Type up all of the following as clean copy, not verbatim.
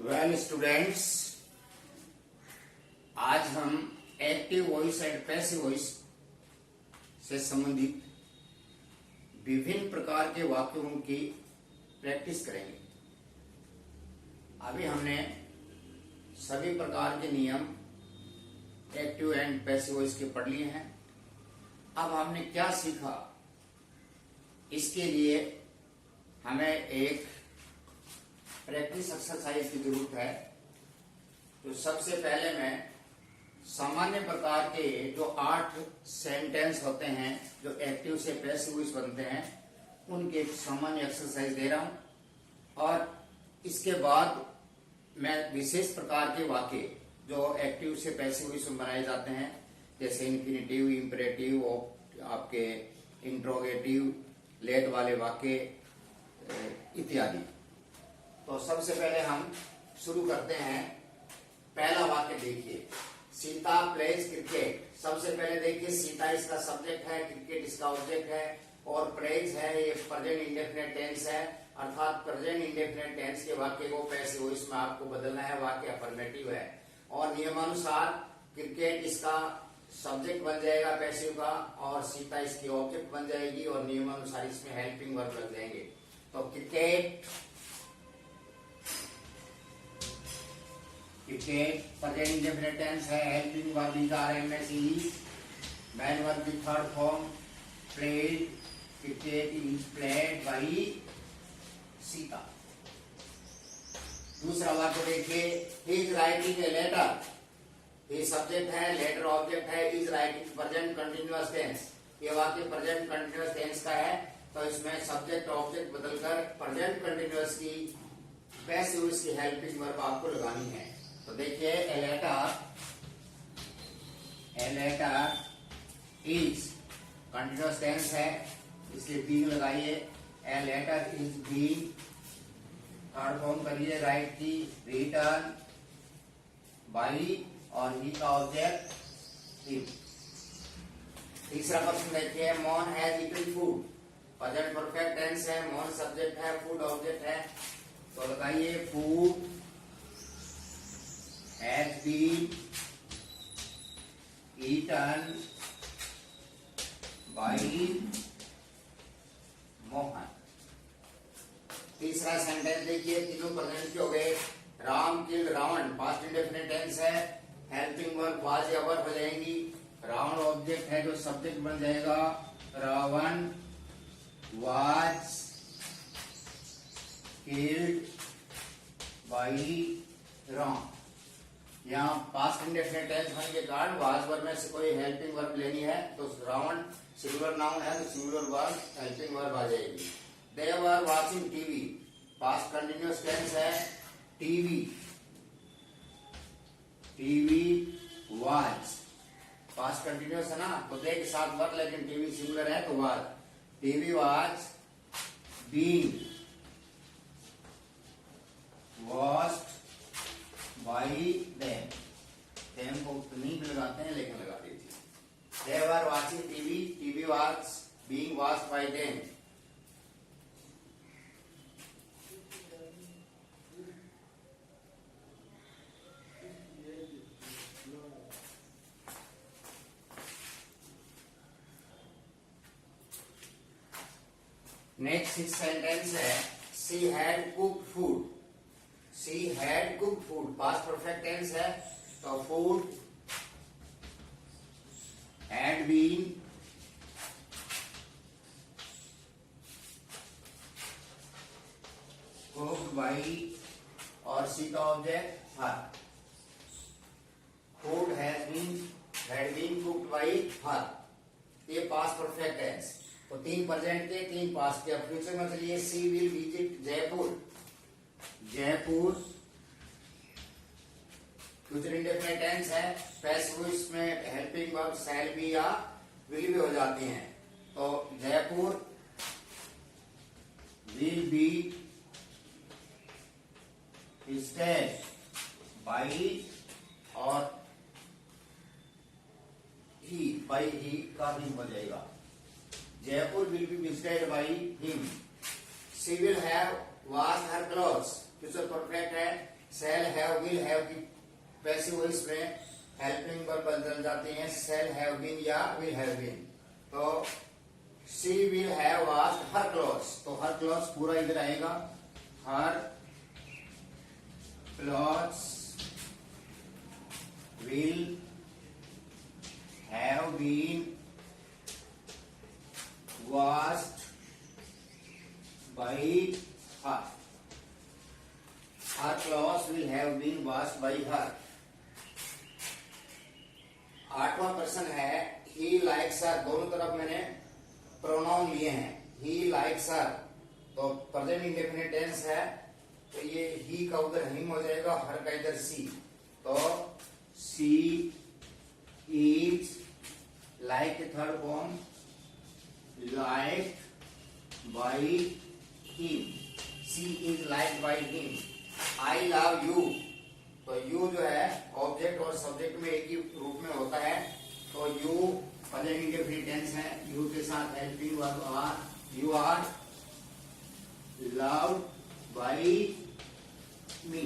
Well students, आज हम active voice and passive voice से संबंधित विभिन्न प्रकार के वाक्यों की प्रैक्टिस करेंगे। अभी हमने सभी प्रकार के नियम एक्टिव एंड पैसिव वॉइस के पढ़ लिए हैं। अब हमने क्या सीखा, इसके लिए हमें एक प्रैक्टिस एक्सरसाइज की जरूरत है। तो सबसे पहले मैं सामान्य प्रकार के जो 8 सेंटेंस होते हैं जो एक्टिव से पैसिव वॉइस बनते हैं, उनके एक सामान्य एक्सरसाइज दे रहा हूं और इसके बाद मैं विशेष प्रकार के वाक्य जो एक्टिव से पैसिव वॉइस में बनाए जाते हैं, जैसे इन्फिनिटिव, इंपरेटिव, आपके इंट्रोगेटिव, लेट वाले वाक्य इत्यादि। तो सबसे पहले हम शुरू करते हैं। पहला वाक्य देखिए, सीता प्लेज क्रिकेट। सबसे पहले देखिए, सीता इसका सब्जेक्ट है, क्रिकेट इसका ऑब्जेक्ट है और प्लेज है ये प्रेजेंट इंडेफिनिट टेंस है, अर्थात प्रेजेंट इंडेफिनिट टेंस के वाक्य को पैसिव वॉइस में आपको बदलना है। वाक्य अफर्मेटिव है और नियमानुसार क्रिकेट इसका सब्जेक्ट बन जाएगा पैसिव का और सीता इसकी ऑब्जेक्ट बन जाएगी और नियमानुसार इसमें हेल्पिंग वर्ब लग जाएंगे। तो क्रिकेट प्रेजेंट इंडेफिनिट टेंस है, helping verb is are am is is, main verb की third form played, cricket is played by Sita. दूसरा वाक्य देखिए, he is writing a letter. ये सब्जेक्ट है, लेटर ऑब्जेक्ट है, is writing present continuous tense. ये वाक्य प्रेजेंट कंटिन्यूअस टेंस का है, तो इसमें सब्जेक्ट ऑब्जेक्ट बदलकर प्रेजेंट कंटिन्यूअस की पैसिव वॉइस की हेल्पिंग वर्ब आपको लगानी है। तो देखिए, ए लेटर इज कंटिन्यूअस टेंस है, इसलिए बीइंग लगाइए। A letter is being, third form करिए राइट की, रिटर्न बाई और ही का ऑब्जेक्ट हिम। तीसरा प्रश्न देखिए, Mohan has eaten food. Present perfect tense है, मॉन सब्जेक्ट है, फूड ऑब्जेक्ट है, तो लगाइए food has been eaten by Mohan. तीसरा सेंटेंस देखिए, तीनों प्रेजेंट के हो गए। Ram killed Ravan, past indefinite tense है, हेल्पिंग वर्ब वाज या वर्ब हो जाएंगी। रावण ऑब्जेक्ट है जो सब्जेक्ट बन जाएगा, Ravan was killed by Ram. यहाँ पास्ट इंडेफिनिट टेंस होने के कारण वाज वर्ब में से कोई हेल्पिंग वर्ब लेनी है, तो रावण सिंगुलर नाउन है तो सिंगुलर वर्ब हेल्पिंग वर्ब आ जाएगी। They were watching TV, past continuous tense है, टीवी वॉच, पास्ट कंटिन्यूअस है ना, तो दे के साथ वर्ब, लेकिन टीवी सिंगुलर है तो verb. TV watch being watched by them को नहीं लगाते हैं लेकिन लगा दीजिए। They were watching TV was being watched by them। Next sentence है, she had cooked food. She had cooked food, past perfect tense है, तो food had been cooked by और शी का object her. Food had been cooked by her, ये past perfect tense. तो 3 present के 3 past के। अब फ्यूचर में चलिए, she will visit Jaipur. Jaipur future indefinite tense है, पैसिव वॉइस में हेल्पिंग वर्ब शैल बी या विल भी हो जाती हैं। तो Jaipur will be visited by और ही का भी हो जाएगा। Jaipur will be visited by him. She will have washed her clothes. Future perfect है, शैल हैव विल हैव की पैसिव वॉइस में हेल्पिंग वर्ब बदल जाते हैं, शैल हैव बीन या विल हैव बीन। तो she will have washed her clothes, तो her clothes पूरा इधर आएगा, her clothes will have been washed by her, her clothes will have been washed by her. आठवां प्रश्न है ही लाइक्स हर, दोनों तरफ मैंने प्रोनाउन लिए हैं, ही लाइक्स हर, तो प्रेजेंट इंडेफिनिट टेंस है, तो ये ही का उधर हिम हो जाएगा, हर का इधर सी, तो she is like third form like by him, she is like by him. I love you, तो यू जो है ऑब्जेक्ट और सब्जेक्ट में एक ही रूप में होता है, तो यू प्रेजेंट इंडेफिनिट टेंस है, यू के साथ helping verb are, you are loved by me.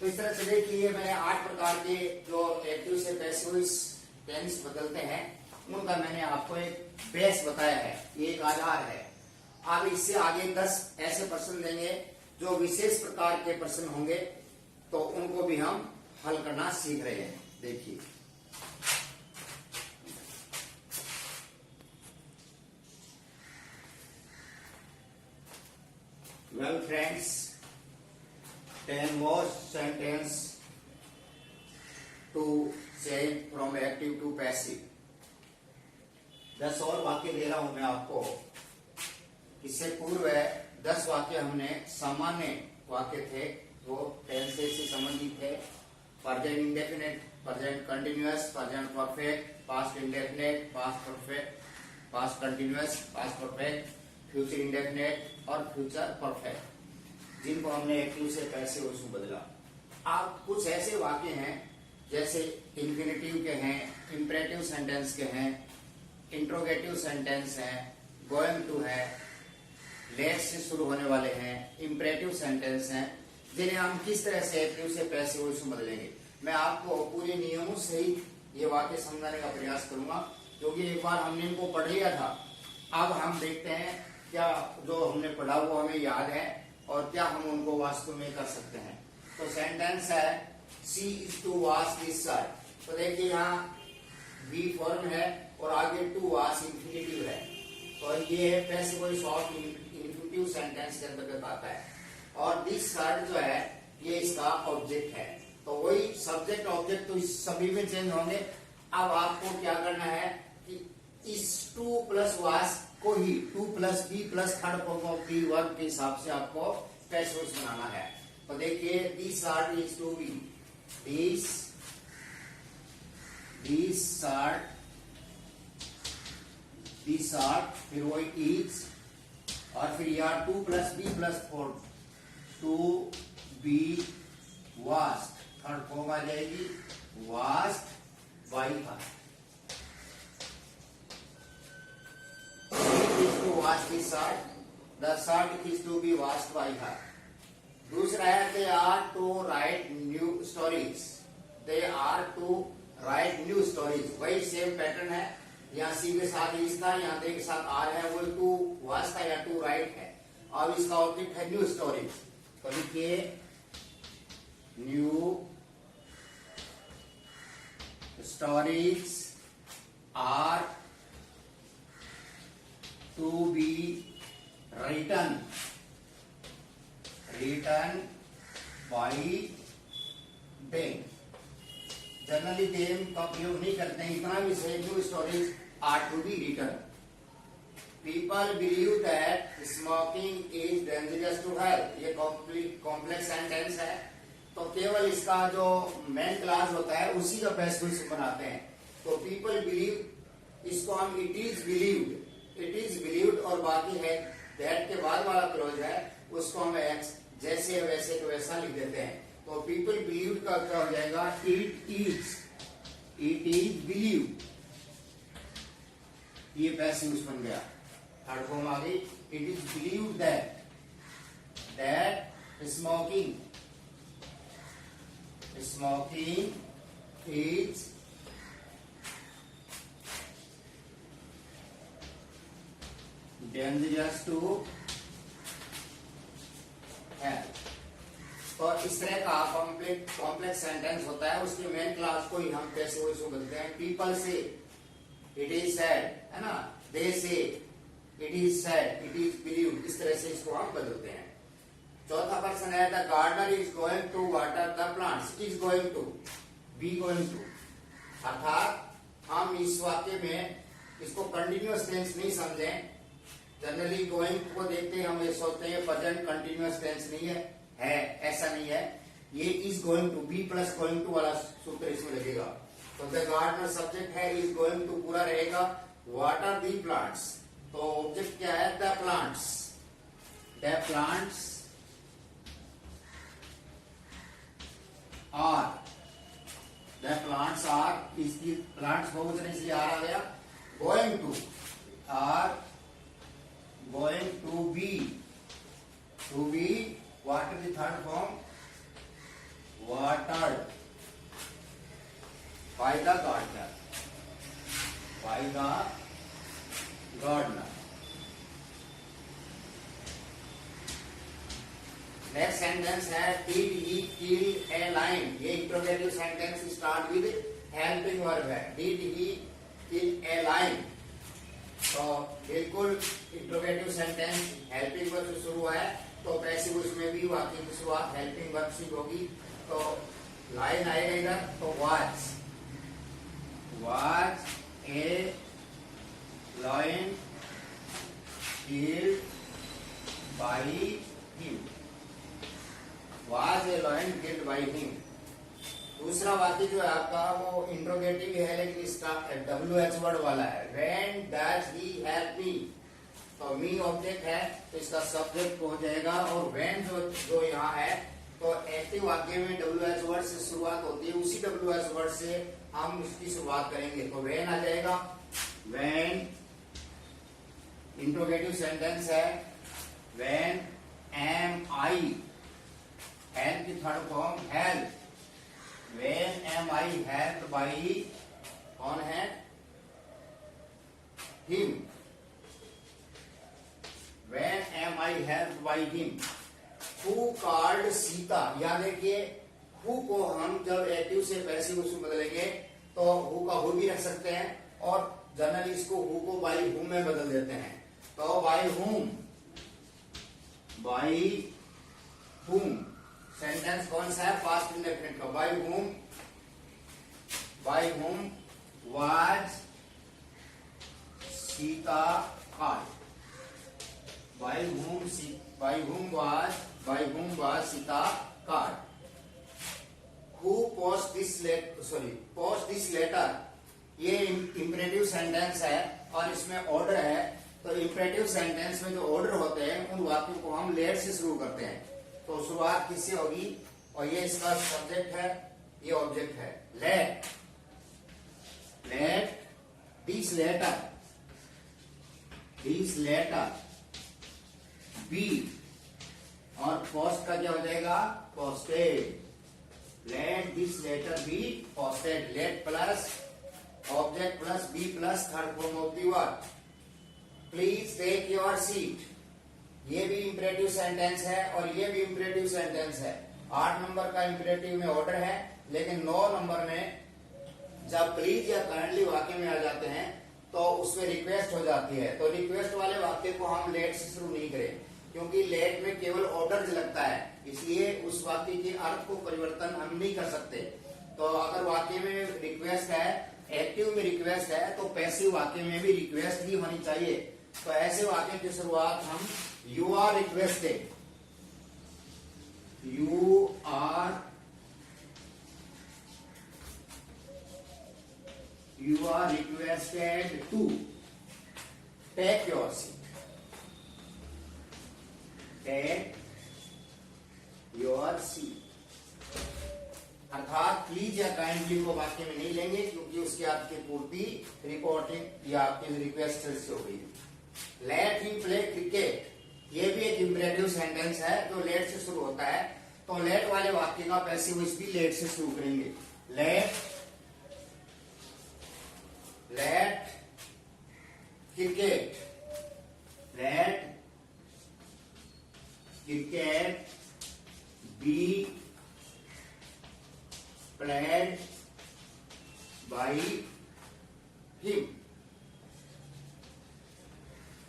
तो इस तरह से देखिए मैंने 8 प्रकार के जो एक्टिव से पैसिव टेंस बदलते हैं उनका मैंने आपको एक बेस बताया है, एक आधार है। अब इससे आगे 10 ऐसे प्रश्न देंगे जो विशेष प्रकार के प्रश्न होंगे, तो उनको भी हम हल करना सीख रहे हैं। देखिए well friends, 10 more sentence to change from active to passive। 10 और वाक्य दे रहा हूं मैं आपको। इससे पूर्व 10 वाक्य हमने सामान्य वाक्य थे, वो टेंस से संबंधित थे, present indefinite, present continuous, present perfect, past indefinite, past perfect, past continuous, past perfect, future indefinite और फ्यूचर परफेक्ट, जिनको हमने एक्टिव से पैसिव उसमें बदला। आप कुछ ऐसे वाक्य हैं जैसे इन्फिनेटिव के हैं, इंपरेटिव सेंटेंस के हैं, इंट्रोगेटिव सेंटेंस हैं, गोइंग टू है, लेट से शुरू होने वाले हैं, इंपरेटिव सेंटेंस हैं, जिन्हें हम किस तरह से एक्टिव से पैसिव उसमें बदलेंगे। मैं आपको पूरे नियमों से ही ये वाक्य समझाने का प्रयास करूंगा, क्योंकि एक बार हमने इनको पढ़ लिया था। अब हम देखते हैं क्या जो हमने पढ़ा वो हमें याद है और क्या हम उनको वास्तव में कर सकते हैं। तो सेंटेंस है she is to wash this shirt, तो देखिए यहाँ बी फॉर्म है और आगे टू वॉश इंफिनिटिव है, तो ये passive voice of infinitive sentence के अंतर्गत आता है। और दिस शर्ट जो है ये इसका ऑब्जेक्ट है, तो वही सब्जेक्ट ऑब्जेक्ट तो इस सभी में चेंज होंगे। अब आपको क्या करना है कि इस टू प्लस वॉश को ही to plus be plus third form of the verb के हिसाब से आपको पैसिव वॉइस बनाना है। तो देखिए this shirt is to be, this shirt, फिर वो इज और फिर यहाँ to plus be plus four, to be washed, third form आ जाएगी washed by her. to wash the shirt, the shirt is to be washed by her। दूसरा है they are to write new stories, they are to write new stories, वही same pattern है, यहाँ सी के साथ इस था, यहाँ दे के साथ आर है, वो टू वॉश था या टू राइट है, और इसका ऑब्जेक्ट है न्यू स्टोरीज। तो लिखिए new stories are to be written by them। Generally them का प्रयोग नहीं करते हैं, इतना भी सही, new stories are to be written. People believe that smoking is dangerous to health, ये कॉम्प्लेक्स सेंटेंस है, तो केवल इसका जो मेन क्लास होता है उसी का पैसिव बनाते हैं। तो पीपल बिलीव, इसको हम it is believed, it is believed, और बाकी है दैट के बाद वाला क्लोज है उसको हम एक्स जैसे वैसे तो वैसा लिख देते हैं। तो पीपल बिलीव्ड का क्या हो जाएगा, इट इज बिलीव्ड, ये पैसिव बन गया। थर्ड फॉर्म आ गई, it is believed that smoking Smoking is dangerous to health। तो इस तरह का कॉम्प्लेक्स सेंटेंस होता है, उसकी मेन क्लास को ही हम कैसे वो बोलते हैं। पीपल से, इट इज सैड, है ना, दे से, it is sad, it is believe, इस तरह से इसको हम बदलते हैं। चौथा पर्सन है the gardener is going to water the plants, is going to, be going to, अर्थात हम इस वाक्य में इसको कंटिन्यूअस टेंस नहीं समझें। जनरली गोइंग को देखते ही हम ये सोचते हैं प्रेजेंट कंटिन्यूअस टेंस नहीं है, ऐसा नहीं है। ये is going to, be plus going to वाला सूत्र इसमें लगेगा। तो द गार्डनर सब्जेक्ट है, इज गोइंग टू पूरा रहेगा, वाटर दी प्लांट्स, तो ऑब्जेक्ट क्या है, the plants, the plants are, the plants are, इसकी प्लांट्स बहुवचन इसलिए आर आ गया, going to, are going to be what is the third form, watered by the gardener, by the gardener। Next sentence है did he kill a lion, ये interrogative sentence start with helping verb है, did he kill a lion। तो बिल्कुल interrogative sentence helping verb से शुरू हुआ है, तो पैसिव उसमें भी वाक्य की शुरुआत हेल्पिंग वर्ब से होगी। तो लाइन आएगा इधर, तो was a lion killed by him, was a lion killed by him. दूसरा वाक्य जो है आपका वो इंट्रोगेटिव है, लेकिन इसका WH वर्ड वाला है, when does he help me, तो मी ऑब्जेक्ट है तो इसका सब्जेक्ट हो जाएगा, और व्हेन जो यहाँ है तो एक्टिव वाक्य में WH वर्ड से शुरुआत होती है, उसी WH वर्ड से हम इसकी शुरुआत करेंगे, तो व्हेन आ जाएगा। व्हेन इंट्रोगेटिव सेंटेंस है, व्हेन एम आई, एम की third form help, when am I help by, कौन है, him, When am I helped by him? Who called Sita, याद देखिए who को हम जब एक्टिव से पैसिव उसमें बदलेंगे तो who का who भी रख सकते हैं, और जनरली इसको who को by whom में बदल देते हैं। तो by whom, by whom sentence कौन सा है, पास्ट इंडेफिनिट का, by whom was Sita called, by whom was Sita called, who post this letter, ये इंपरेटिव सेंटेंस है और इसमें ऑर्डर है। तो इंपरेटिव सेंटेंस में जो ऑर्डर होते हैं उन वाक्यों को हम लेट से शुरू करते हैं, तो शुरुआत किससे होगी, और ये इसका सब्जेक्ट है, ये ऑब्जेक्ट है, लेट दिस लेटर बी, और पोस्ट का क्या हो जाएगा, posted, let this letter be posted, let plus object plus be plus third form of the verb, please take your seat, ये भी इंपरेटिव सेंटेंस है और ये भी इंपरेटिव सेंटेंस है। 8 नंबर का इंपरेटिव में ऑर्डर है, लेकिन 9 नंबर में जब प्लीज या काइंडली वाक्य में आ जाते हैं तो उसमें रिक्वेस्ट हो जाती है। तो रिक्वेस्ट वाले वाक्य को हम लेट से शुरू नहीं करें, क्योंकि लेट में केवल ऑर्डर लगता है, इसलिए उस वाक्य के अर्थ को परिवर्तन हम नहीं कर सकते। तो अगर वाक्य में रिक्वेस्ट है, एक्टिव में रिक्वेस्ट है, तो पैसिव वाक्य में भी रिक्वेस्ट ही होनी चाहिए। तो ऐसे वाक्य की शुरुआत हम you are requested, you are requested to take your seat, take your seat, अर्थात प्लीज या काइंडली को वाक्य में नहीं लेंगे, क्योंकि उसकी आपकी पूर्ति रिपोर्टिंग या आपकी रिक्वेस्ट से हो गई। लेट हिम प्ले क्रिकेट, ये भी एक इंपरेटिव सेंटेंस है जो लेट से शुरू होता है। तो लेट वाले वाक्य का पैसिव वॉइस भी लेट से शुरू करेंगे। Let cricket, let cricket be played by him.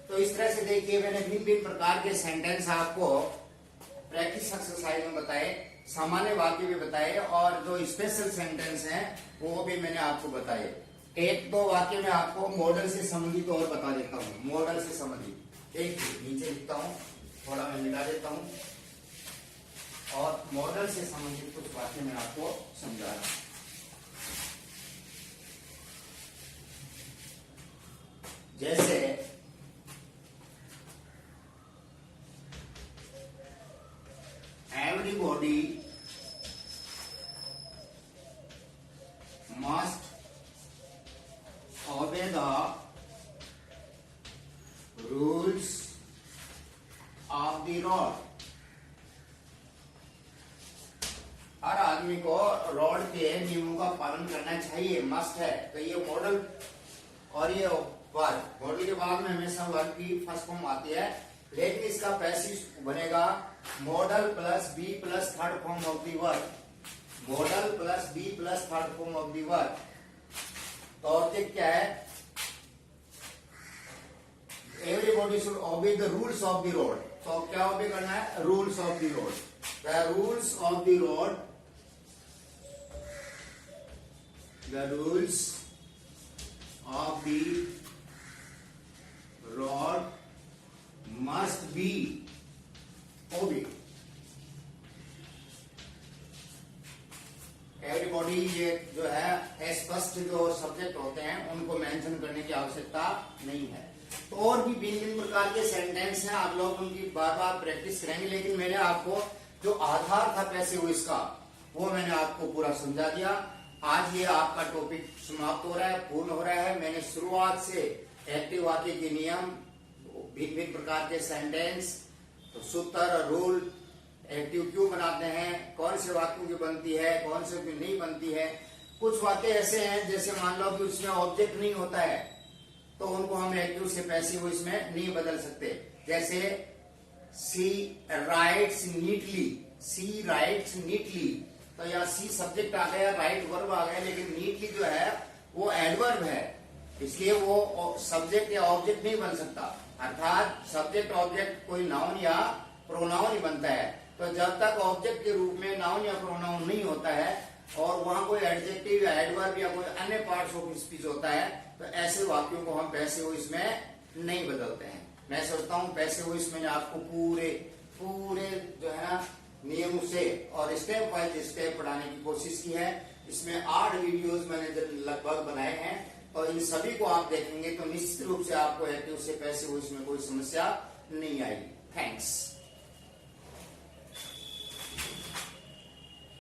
तो इस तरह से देखिए मैंने भिन्न भिन्न प्रकार के सेंटेंस आपको प्रैक्टिस एक्सरसाइज में बताए, सामान्य वाक्य भी बताए और जो स्पेशल सेंटेंस हैं वो भी मैंने आपको बताए। एक दो वाक्य में आपको मॉडल से संबंधित और बता देता हूँ। मॉडल से संबंधित एक नीचे लिखता हूँ, थोड़ा मैं मिटा देता हूँ और मॉडल से संबंधित कुछ वाक्य मैं आपको समझा रहा हूँ। जैसे everybody must obey the rules of the road। हर आदमी को रोड के नियमों का पालन करना चाहिए, मस्ट है। तो ये मॉडल और ये वर्ब, मॉडल के बाद में हमेशा वर्ब की फर्स्ट फॉर्म आती है, लेकिन इसका पैसिव बनेगा modal plus be plus third form of the verb. Modal plus be plus third form of the verb. तो ऑब्जेक्ट क्या है? Everybody should obey the rules of the road. तो क्या ओबे करना है? Rules of the road. The rules of the road, the rules of the road must be obeyed। Everybody ये जो है स्पष्ट जो सब्जेक्ट होते हैं उनको मेंशन करने की आवश्यकता नहीं है। तो और भी भिन्न भिन्न प्रकार के सेंटेंस हैं, आप लोग उनकी बार बार प्रैक्टिस करेंगे, लेकिन मैंने आपको जो आधार था पैसिव वॉइस का वो मैंने आपको पूरा समझा दिया। आज ये आपका टॉपिक समाप्त हो रहा है, पूर्ण हो रहा है। मैंने शुरुआत से एक्टिव वाक्य के नियम, भिन्न भिन्न प्रकार के सेंटेंस, तो सूत्र और रूल, एक्टिव क्यों बनाते हैं, कौन से वाक्यों की बनती है, कौन से की नहीं बनती है। कुछ वाक्य ऐसे हैं जैसे मान लो कि उसमें ऑब्जेक्ट नहीं होता है तो उनको हम एक्टिव से पैसिव इसमें नहीं बदल सकते। जैसे सी राइट्स नीटली, सी राइट्स नीटली, तो यहाँ सी सब्जेक्ट आ गया, राइट वर्ब आ गया, लेकिन नीटली जो है वो एडवर्ब है, इसलिए वो सब्जेक्ट या ऑब्जेक्ट नहीं बन सकता। अर्थात सब्जेक्ट ऑब्जेक्ट कोई नाउन या प्रोनाउन ही बनता है। तो जब तक ऑब्जेक्ट के रूप में नाउन या प्रोनाउन नहीं होता है और वहां कोई एडजेक्टिव या एडवर्ब या कोई अन्य पार्ट्स ऑफ स्पीच होता है तो ऐसे वाक्यों को हम पैसिव वॉइस में नहीं बदलते हैं। मैं सोचता हूँ पैसिव वॉइस में आपको पूरे जो है ना नियम से और स्टेप बाय स्टेप पढ़ाने की कोशिश की है। इसमें 8 वीडियोस मैंने लगभग बनाए हैं और इन सभी को आप देखेंगे तो निश्चित रूप से आपको एक्टिव से पैसिव वॉइस में कोई समस्या नहीं आएगी। थैंक्स।